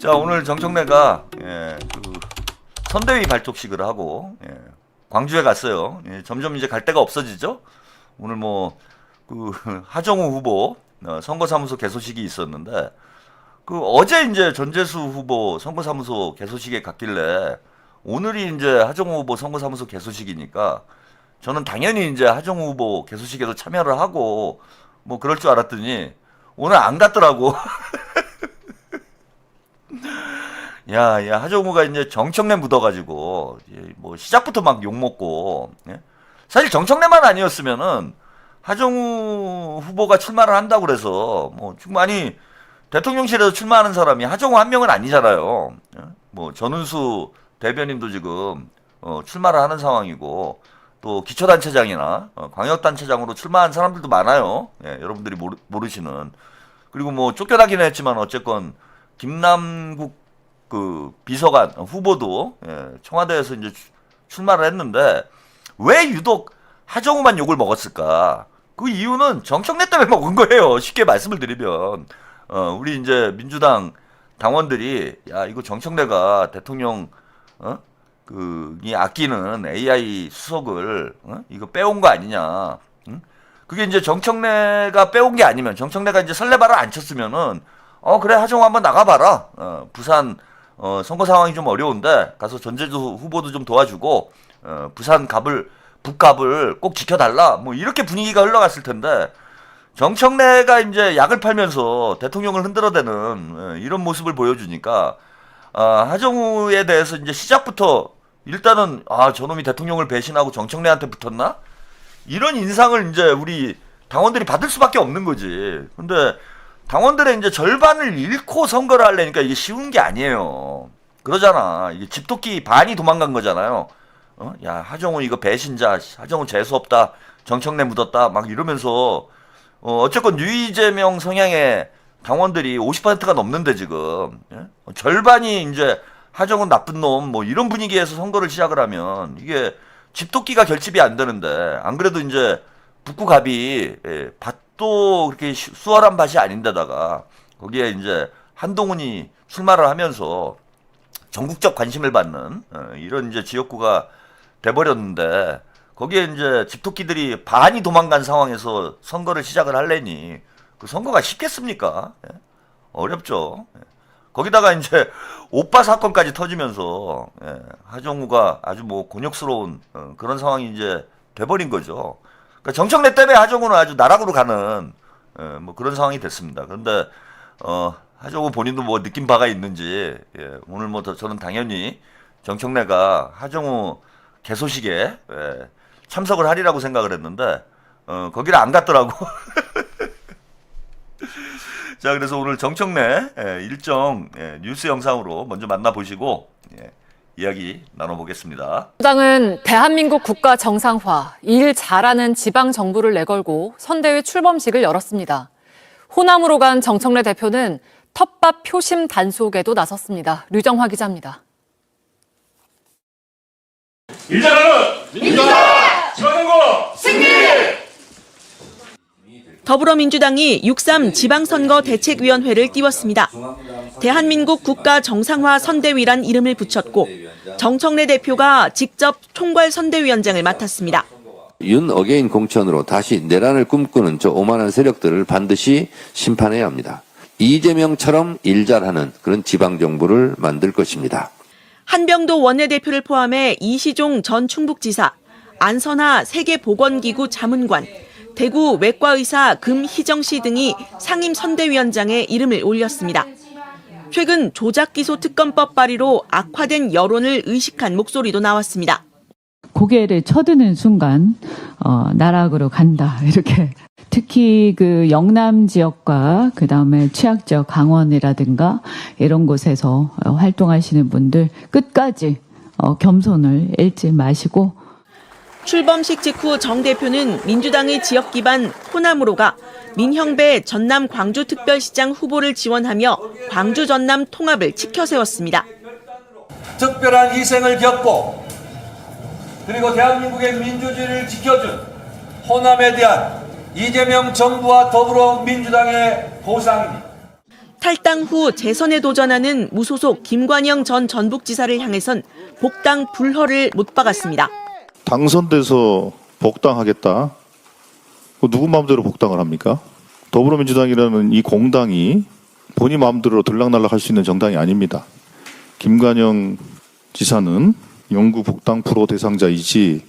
자, 오늘 정청래가 선대위 발족식을 하고 광주에 갔어요. 점점 이제 갈 데가 없어지죠. 오늘 하정우 후보 선거사무소 개소식이 있었는데 어제 이제 전재수 후보 선거사무소 개소식에 갔길래 오늘이 이제 하정우 후보 선거사무소 개소식이니까 저는 당연히 이제 하정우 후보 개소식에도 참여를 하고 그럴 줄 알았더니 오늘 안 갔더라고. 야, 하정우가 이제 정청래 묻어가지고 시작부터 막 욕먹고. 사실 정청래만 아니었으면은 하정우 후보가 출마를 한다고 그래서 충분히 대통령실에서 출마하는 사람이 하정우 한 명은 아니잖아요. 전은수 대변인도 지금 출마를 하는 상황이고 또 기초단체장이나 광역단체장으로 출마한 사람들도 많아요. 여러분들이 모르시는. 그리고 쫓겨나기는 했지만 어쨌건 김남국 비서관 후보도 청와대에서 이제 출마를 했는데 왜 유독 하정우만 욕을 먹었을까? 그 이유는 정청래 때문에 먹은 거예요. 쉽게 말씀을 드리면 우리 이제 민주당 당원들이 야, 이거 정청래가 대통령 이 아끼는 AI 수석을 이거 빼온 거 아니냐? 그게 이제 정청래가 빼온 게 아니면 정청래가 이제 설레발을 안 쳤으면은 그래 하정우 한번 나가봐라. 부산 선거 상황이 좀 어려운데 가서 전재수 후보도 좀 도와주고 부산 북갑을 꼭 지켜달라. 이렇게 분위기가 흘러갔을 텐데 정청래가 이제 약을 팔면서 대통령을 흔들어대는 이런 모습을 보여주니까 하정우에 대해서 이제 시작부터 일단은 저놈이 대통령을 배신하고 정청래한테 붙었나? 이런 인상을 이제 우리 당원들이 받을 수밖에 없는 거지. 근데 당원들의 이제 절반을 잃고 선거를 하려니까 이게 쉬운 게 아니에요. 그러잖아. 이게 집토끼 반이 도망간 거잖아요. 야, 하정우 이거 배신자, 하정우 재수없다, 정청래 묻었다, 막 이러면서, 어쨌건 유이재명 성향의 당원들이 50%가 넘는데 지금, 절반이 이제 하정우 나쁜 놈, 이런 분위기에서 선거를 시작을 하면, 이게 집토끼가 결집이 안 되는데, 안 그래도 이제 북구갑이, 밭도 그렇게 수월한 밭이 아닌데다가, 거기에 이제 한동훈이 출마를 하면서 전국적 관심을 받는, 이런 이제 지역구가 돼버렸는데 거기에 이제 집토끼들이 반이 도망간 상황에서 선거를 시작을 하려니 그 선거가 쉽겠습니까? 어렵죠. 거기다가 이제 오빠 사건까지 터지면서 하정우가 아주 곤욕스러운 그런 상황이 이제 돼버린 거죠. 그러니까 정청래 때문에 하정우는 아주 나락으로 가는 그런 상황이 됐습니다. 그런데 하정우 본인도 느낀 바가 있는지 오늘 저는 당연히 정청래가 하정우 개소식에 참석을 하리라고 생각을 했는데 거기를 안 갔더라고. 자, 그래서 오늘 정청래 일정 뉴스 영상으로 먼저 만나보시고 이야기 나눠보겠습니다. 당은 대한민국 국가 정상화, 일 잘하는 지방 정부를 내걸고 선대위 출범식을 열었습니다. 호남으로 간 정청래 대표는 텃밭 표심 단속에도 나섰습니다. 류정화 기자입니다. 일 잘하는 민주당 지방선거 승리! 더불어민주당이 6.3 지방선거 대책위원회를 띄웠습니다. 대한민국 국가 정상화 선대위란 이름을 붙였고 정청래 대표가 직접 총괄 선대위원장을 맡았습니다. 윤 어게인 공천으로 다시 내란을 꿈꾸는 저 오만한 세력들을 반드시 심판해야 합니다. 이재명처럼 일 잘하는 그런 지방정부를 만들 것입니다. 한병도 원내대표를 포함해 이시종 전 충북지사, 안선하 세계보건기구 자문관, 대구 외과의사 금희정 씨 등이 상임선대위원장에 이름을 올렸습니다. 최근 조작기소 특검법 발의로 악화된 여론을 의식한 목소리도 나왔습니다. 고개를 쳐드는 순간 나락으로 간다 이렇게. 특히 영남 지역과 그다음에 취약지역 강원이라든가 이런 곳에서 활동하시는 분들 끝까지 겸손을 잃지 마시고. 출범식 직후 정 대표는 민주당의 지역 기반 호남으로가 민형배 전남 광주특별시장 후보를 지원하며 광주 전남 통합을 치켜세웠습니다. 특별한 희생을 겪고 그리고 대한민국의 민주주의를 지켜준 호남에 대한 이재명 정부와 더불어민주당의 보상입니다. 탈당 후 재선에 도전하는 무소속 김관영 전 전북지사를 향해선 복당 불허를 못 박았습니다. 당선돼서 복당하겠다. 누구 마음대로 복당을 합니까? 더불어민주당이라는 이 공당이 본인 마음대로 들락날락 할 수 있는 정당이 아닙니다. 김관영 지사는 영구 복당 불허 대상자이지.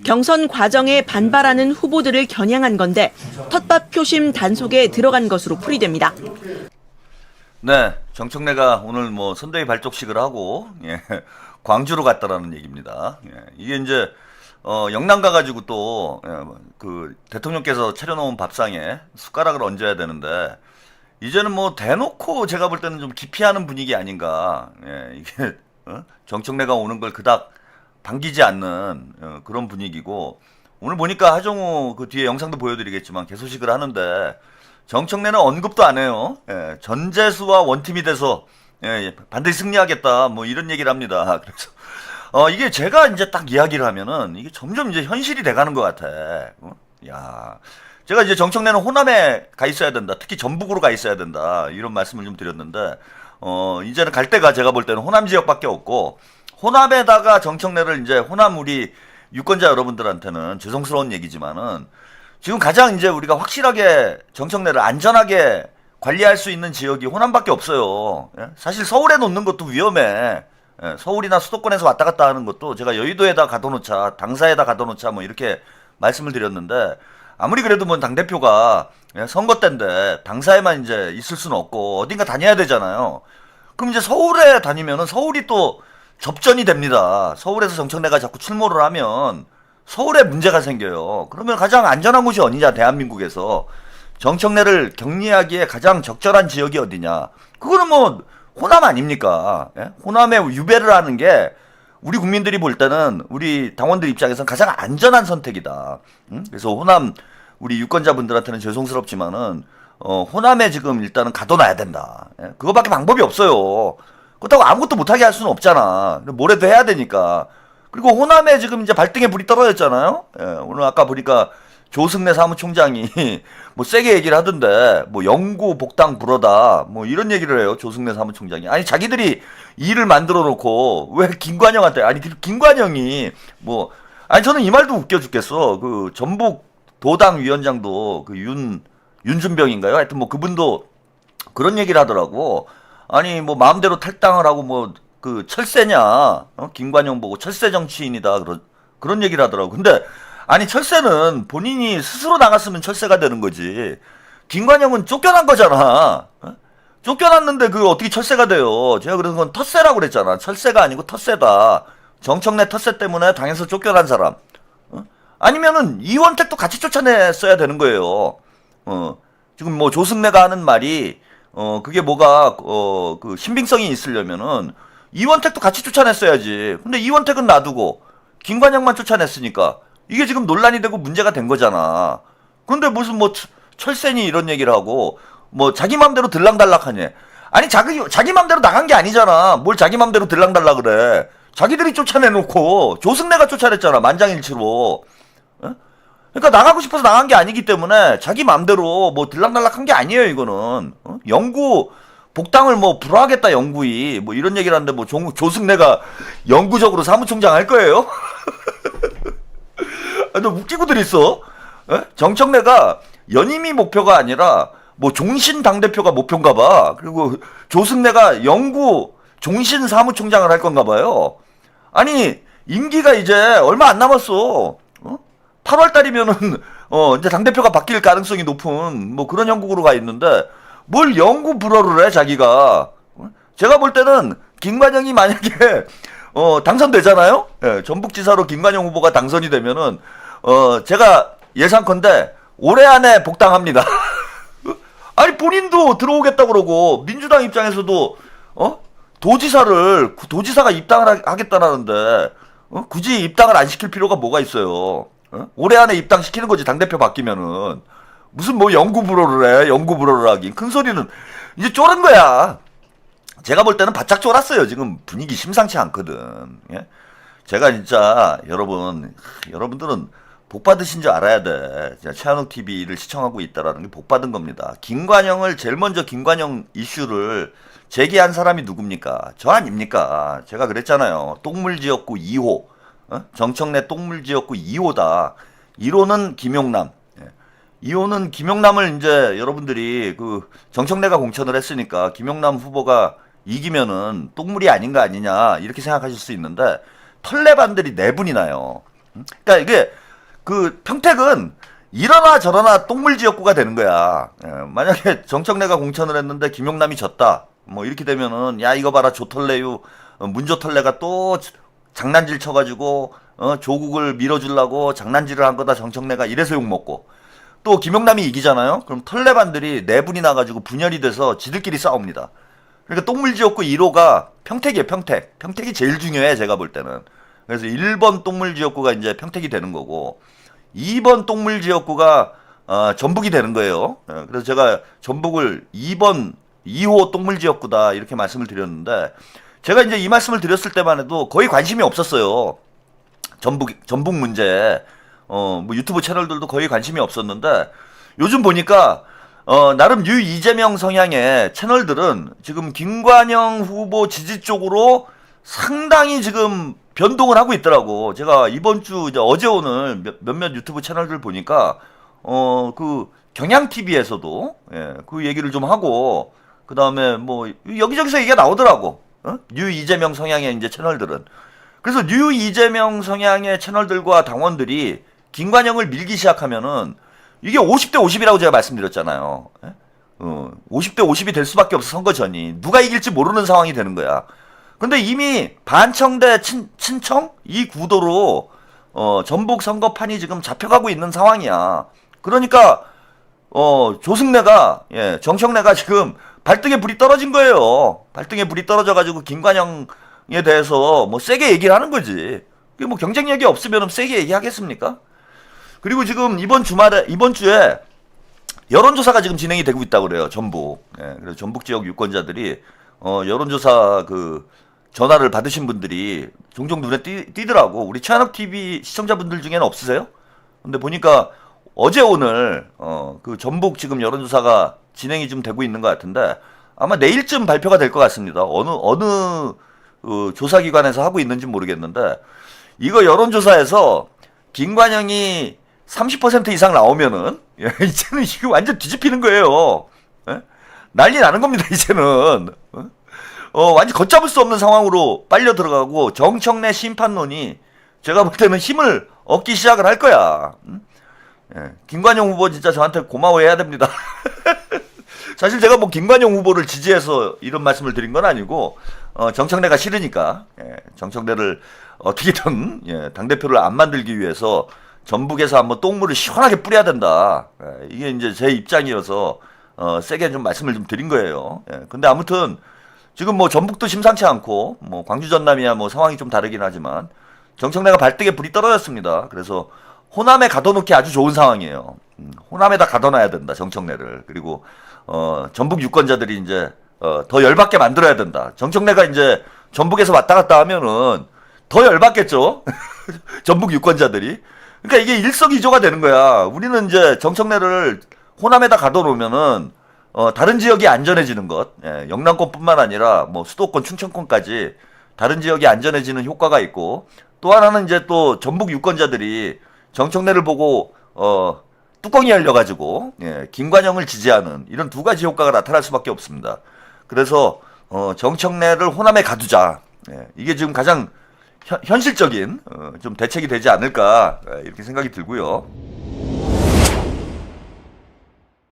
경선 과정에 반발하는 후보들을 겨냥한 건데 텃밭 표심 단속에 들어간 것으로 풀이됩니다. 네, 정청래가 오늘 뭐 선대위 발족식을 하고 광주로 갔다라는 얘기입니다. 이게 이제 영남 가가지고 또 그 대통령께서 차려놓은 밥상에 숟가락을 얹어야 되는데 이제는 뭐 대놓고 제가 볼 때는 좀 기피하는 분위기 아닌가. 이게 정청래가 오는 걸 그닥 반기지 않는 그런 분위기고, 오늘 보니까 하정우 그 뒤에 영상도 보여드리겠지만 개소식을 하는데 정청래는 언급도 안 해요. 전재수와 원팀이 돼서 반드시 승리하겠다 뭐 이런 얘기를 합니다. 그래서 이게 제가 이제 딱 이야기를 하면은 이게 점점 이제 현실이 돼가는 것 같아. 야, 제가 이제 정청래는 호남에 가 있어야 된다, 특히 전북으로 가 있어야 된다 이런 말씀을 좀 드렸는데 이제는 갈 데가 제가 볼 때는 호남 지역밖에 없고, 호남에다가 정청래를 이제 호남 우리 유권자 여러분들한테는 죄송스러운 얘기지만은 지금 가장 이제 우리가 확실하게 정청래를 안전하게 관리할 수 있는 지역이 호남밖에 없어요. 사실 서울에 놓는 것도 위험해. 서울이나 수도권에서 왔다 갔다 하는 것도 제가 여의도에다 가둬놓자, 당사에다 가둬놓자 뭐 이렇게 말씀을 드렸는데, 아무리 그래도 뭐 당대표가 선거 때인데 당사에만 이제 있을 수는 없고 어딘가 다녀야 되잖아요. 그럼 이제 서울에 다니면은 서울이 또 접전이 됩니다. 서울에서 정청래가 자꾸 출몰을 하면 서울에 문제가 생겨요. 그러면 가장 안전한 곳이 어디냐, 대한민국에서. 정청래를 격리하기에 가장 적절한 지역이 어디냐. 그거는 뭐 호남 아닙니까? 호남에 유배를 하는 게 우리 국민들이 볼 때는, 우리 당원들 입장에서는 가장 안전한 선택이다. 그래서 호남 우리 유권자분들한테는 죄송스럽지만은 호남에 지금 일단은 가둬놔야 된다. 그거밖에 방법이 없어요. 그렇다고 아무것도 못하게 할 수는 없잖아. 뭐래도 해야 되니까. 그리고 호남에 지금 이제 발등에 불이 떨어졌잖아요. 오늘 아까 보니까 조승래 사무총장이 뭐 세게 얘기를 하던데, 뭐 영구 복당 불허다 뭐 이런 얘기를 해요, 조승래 사무총장이. 아니 자기들이 일을 만들어 놓고 왜 김관영한테, 아니 김관영이 뭐, 아니 저는 이 말도 웃겨 죽겠어. 그 전북 도당 위원장도 그 윤준병인가요? 하여튼 뭐 그분도 그런 얘기를 하더라고. 아니 뭐 마음대로 탈당을 하고 뭐 그 철새냐, 김관영 보고 철새 정치인이다 그런 얘기를 하더라고. 근데 아니 철새는 본인이 스스로 나갔으면 철새가 되는 거지. 김관영은 쫓겨난 거잖아. 쫓겨났는데 그 어떻게 철새가 돼요? 제가 그래서 그건 텃새라고 그랬잖아. 철새가 아니고 텃새다. 정청래 텃새 때문에 당에서 쫓겨난 사람. 아니면은 이원택도 같이 쫓아냈어야 되는 거예요. 지금 뭐 조승래가 하는 말이 그게 뭐가 그 신빙성이 있으려면은 이원택도 같이 쫓아냈어야지. 근데 이원택은 놔두고 김관영만 쫓아냈으니까 이게 지금 논란이 되고 문제가 된 거잖아. 그런데 무슨 뭐 철새니 이런 얘기를 하고 뭐 자기 맘대로 들락달락하니. 아니 자기 맘대로 나간 게 아니잖아. 뭘 자기 맘대로 들락달락 그래. 자기들이 쫓아내놓고 조승래가 쫓아냈잖아, 만장일치로. 그러니까 나가고 싶어서 나간 게 아니기 때문에 자기 맘대로 뭐 들락날락한 게 아니에요, 이거는. 영구 복당을 뭐 불허하겠다, 영구히 뭐 이런 얘기를 하는데 뭐 조승래가 영구적으로 사무총장 할 거예요? 너 웃기고들 있어. 정청래가 연임이 목표가 아니라 뭐 종신 당대표가 목표인가 봐. 그리고 조승래가 영구 종신 사무총장을 할 건가 봐요. 아니 임기가 이제 얼마 안 남았어. 8월 달이면은 이제 당대표가 바뀔 가능성이 높은 뭐 그런 형국으로 가 있는데 뭘 영구 불허를 해, 자기가. 제가 볼 때는 김관영이 만약에 당선되잖아요. 전북지사로 김관영 후보가 당선이 되면은 제가 예상컨대 올해 안에 복당합니다. 아니 본인도 들어오겠다 그러고 민주당 입장에서도 도지사가 입당을 하겠다라는데 굳이 입당을 안 시킬 필요가 뭐가 있어요. 올해 안에 입당시키는 거지, 당대표 바뀌면은. 무슨 뭐 영구 불허를 해, 영구 불허를 하긴. 큰 소리는 이제 쫄은 거야. 제가 볼 때는 바짝 쫄았어요. 지금 분위기 심상치 않거든. 제가 진짜 여러분들은 복 받으신 줄 알아야 돼. 최한욱 TV를 시청하고 있다라는 게 복 받은 겁니다. 김관영을 제일 먼저 김관영 이슈를 제기한 사람이 누굽니까? 저 아닙니까? 제가 그랬잖아요. 똥물지역구 2호, 정청래 똥물지역구 2호다. 1호는 김용남. 2호는 김용남을 이제 여러분들이 그 정청래가 공천을 했으니까 김용남 후보가 이기면은 똥물이 아닌가 아니냐 이렇게 생각하실 수 있는데 털레반들이 4분이나요. 그러니까 이게 그 평택은 이러나 저러나 똥물 지역구가 되는 거야. 만약에 정청래가 공천을 했는데 김용남이 졌다. 뭐 이렇게 되면은 야 이거 봐라 조털레유 문조털레가 또 장난질 쳐가지고 조국을 밀어주려고 장난질을 한 거다 정청래가 이래서 욕먹고 또 김용남이 이기잖아요. 그럼 털레반들이 4분이 나가지고 분열이 돼서 지들끼리 싸웁니다. 그러니까 똥물 지역구 1호가 평택이에요. 평택이 제일 중요해 제가 볼 때는. 그래서 1번 똥물 지역구가 이제 평택이 되는 거고 2번 똥물 지역구가 전북이 되는 거예요. 그래서 제가 전북을 2호 똥물 지역구다 이렇게 말씀을 드렸는데 제가 이제 이 말씀을 드렸을 때만 해도 거의 관심이 없었어요. 전북 문제. 뭐 유튜브 채널들도 거의 관심이 없었는데 요즘 보니까 나름 이재명 성향의 채널들은 지금 김관영 후보 지지 쪽으로 상당히 지금 변동을 하고 있더라고. 제가 이번 주 이제 어제 오늘 몇몇 유튜브 채널들 보니까 그 경향 TV에서도 그 얘기를 좀 하고 그다음에 뭐 여기저기서 얘기가 나오더라고. 이재명 성향의 이제 채널들은. 그래서 이재명 성향의 채널들과 당원들이 김관영을 밀기 시작하면은 이게 50대 50이라고 제가 말씀드렸잖아요. 50대 50이 될 수밖에 없어 선거 전이. 누가 이길지 모르는 상황이 되는 거야. 근데 이미 반청 대 친청 이 구도로 전북 선거판이 지금 잡혀가고 있는 상황이야. 그러니까 조승래가 정청래가 지금 발등에 불이 떨어진 거예요. 발등에 불이 떨어져가지고 김관영에 대해서 뭐 세게 얘기를 하는 거지. 그게 뭐 경쟁력이 없으면 세게 얘기하겠습니까? 그리고 지금 이번 주에 여론조사가 지금 진행이 되고 있다고 그래요. 전북. 그래서 전북 지역 유권자들이 여론조사 그 전화를 받으신 분들이 종종 눈에 띄더라고. 우리 최한욱 TV 시청자분들 중에는 없으세요? 근데 보니까 어제 오늘 그 전북 지금 여론조사가 진행이 좀 되고 있는 것 같은데 아마 내일쯤 발표가 될 것 같습니다. 어느 조사기관에서 하고 있는지 모르겠는데 이거 여론조사에서 김관영이 30% 이상 나오면은 이제는 이거 완전 뒤집히는 거예요. 난리 나는 겁니다. 이제는 완전 걷잡을 수 없는 상황으로 빨려 들어가고 정청래 심판론이 제가 볼 때는 힘을 얻기 시작을 할 거야. 김관영 후보 진짜 저한테 고마워해야 됩니다. 사실 제가 뭐 김관영 후보를 지지해서 이런 말씀을 드린 건 아니고 정청래가 싫으니까 정청래를 어떻게든 당대표를 안 만들기 위해서 전북에서 한번 똥물을 시원하게 뿌려야 된다. 이게 이제 제 입장이어서 세게 좀 말씀을 좀 드린 거예요. 근데 아무튼 지금 뭐 전북도 심상치 않고 뭐 광주 전남이야 뭐 상황이 좀 다르긴 하지만 정청래가 발등에 불이 떨어졌습니다. 그래서 호남에 가둬놓기 아주 좋은 상황이에요. 호남에다 가둬놔야 된다 정청래를. 그리고 전북 유권자들이 이제 더 열받게 만들어야 된다. 정청래가 이제 전북에서 왔다 갔다 하면은 더 열받겠죠. 전북 유권자들이. 그러니까 이게 일석이조가 되는 거야. 우리는 이제 정청래를 호남에다 가둬놓으면은 다른 지역이 안전해지는 것, 영남권뿐만 아니라 뭐 수도권, 충청권까지 다른 지역이 안전해지는 효과가 있고 또 하나는 이제 또 전북 유권자들이 정청래를 보고 뚜껑이 열려가지고 김관영을 지지하는 이런 두 가지 효과가 나타날 수밖에 없습니다. 그래서 정청래를 호남에 가두자. 이게 지금 가장 현실적인 좀 대책이 되지 않을까 이렇게 생각이 들고요.